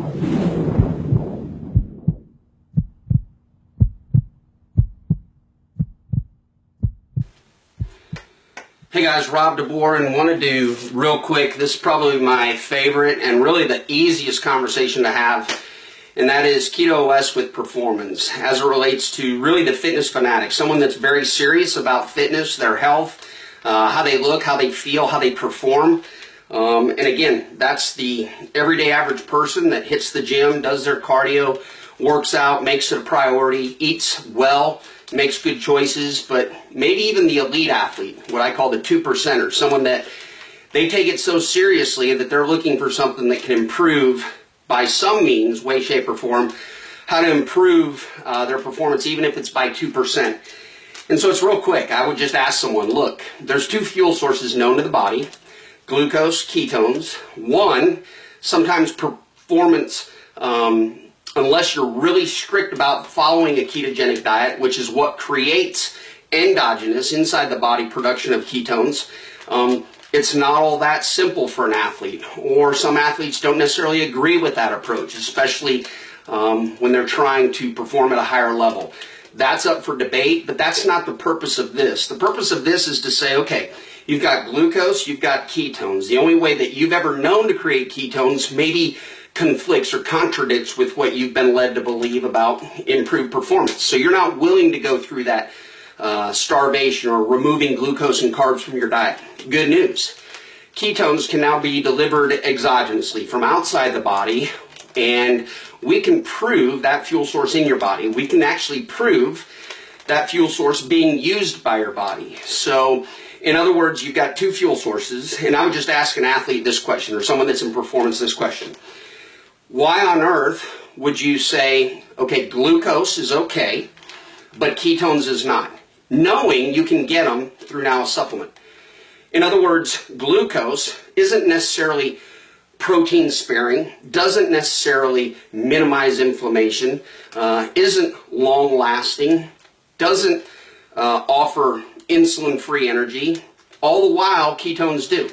Hey guys, Rob DeBoer, and want to do real quick, this is probably my favorite and really the easiest conversation to have, and that is Keto OS with performance as it relates to really the fitness fanatic, someone that's very serious about fitness, their health, how they look, how they feel, how they perform. And again, that's the everyday average person that hits the gym, does their cardio, works out, makes it a priority, eats well, makes good choices, but maybe even the elite athlete, what I call the 2%er, someone that they take it so seriously that they're looking for something that can improve by some means, way, shape, or form, how to improve their performance, even if it's by 2%. And so it's real quick. I would just ask someone, look, there's two fuel sources known to the body, glucose, ketones. One, sometimes performance, unless you're really strict about following a ketogenic diet, which is what creates endogenous, inside the body, production of ketones, it's not all that simple for an athlete, or some athletes don't necessarily agree with that approach, especially when they're trying to perform at a higher level. That's up for debate, but that's not the purpose of this. The purpose of this is to say, okay, you've got glucose, you've got ketones. The only way that you've ever known to create ketones maybe conflicts or contradicts with what you've been led to believe about improved performance. So you're not willing to go through that starvation or removing glucose and carbs from your diet. Good news. Ketones can now be delivered exogenously from outside the body, and we can prove that fuel source in your body. We can actually prove that fuel source being used by your body. So in other words, you've got two fuel sources, and I would just ask an athlete this question, or someone that's in performance this question. Why on earth would you say, okay, glucose is okay, but ketones is not, knowing you can get them through now a supplement? In other words, glucose isn't necessarily protein sparing, doesn't necessarily minimize inflammation, isn't long lasting, doesn't offer insulin-free energy, all the while ketones do.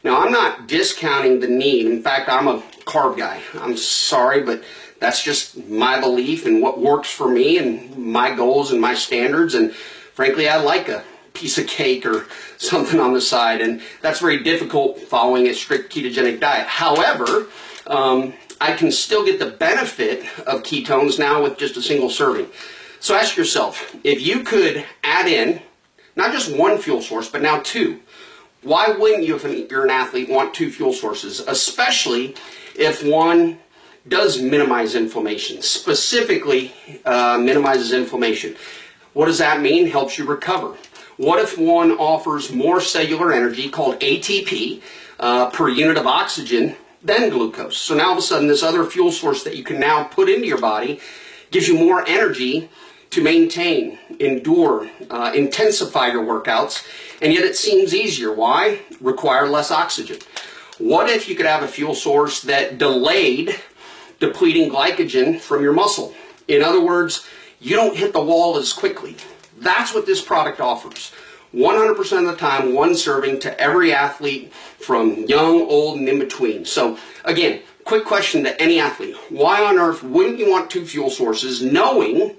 Now, I'm not discounting the need. In fact, I'm a carb guy. I'm sorry, but that's just my belief and what works for me and my goals and my standards. And frankly, I like a piece of cake or something on the side, and that's very difficult following a strict ketogenic diet. However, I can still get the benefit of ketones now with just a single serving. So ask yourself, if you could add in not just one fuel source, but now two, why wouldn't you, if you're an athlete, want two fuel sources, especially if one does minimize inflammation, specifically minimizes inflammation? What does that mean? Helps you recover. What if one offers more cellular energy, called ATP, per unit of oxygen than glucose? So now all of a sudden this other fuel source that you can now put into your body gives you more energy to maintain, endure, intensify your workouts, and yet it seems easier. Why? Require less oxygen. What if you could have a fuel source that delayed depleting glycogen from your muscle? In other words, you don't hit the wall as quickly. That's what this product offers. 100% of the time, one serving to every athlete from young, old, and in between. So again, quick question to any athlete. Why on earth wouldn't you want two fuel sources, knowing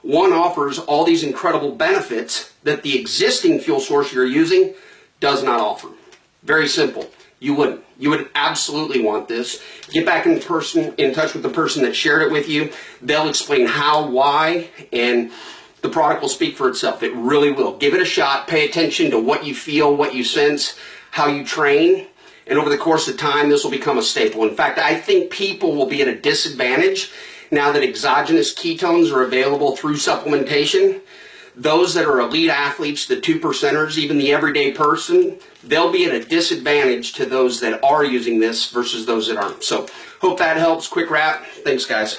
one offers all these incredible benefits that the existing fuel source you're using does not offer? Very simple. You wouldn't. You would absolutely want this. Get back in touch with the person that shared it with you. They'll explain how, why, and the product will speak for itself. It really will. Give it a shot. Pay attention to what you feel, what you sense, how you train, and over the course of time, this will become a staple. In fact, I think people will be at a disadvantage now that exogenous ketones are available through supplementation. Those that are elite athletes, the 2%ers, even the everyday person, they'll be at a disadvantage to those that are using this versus those that aren't. So hope that helps. Quick wrap. Thanks, guys.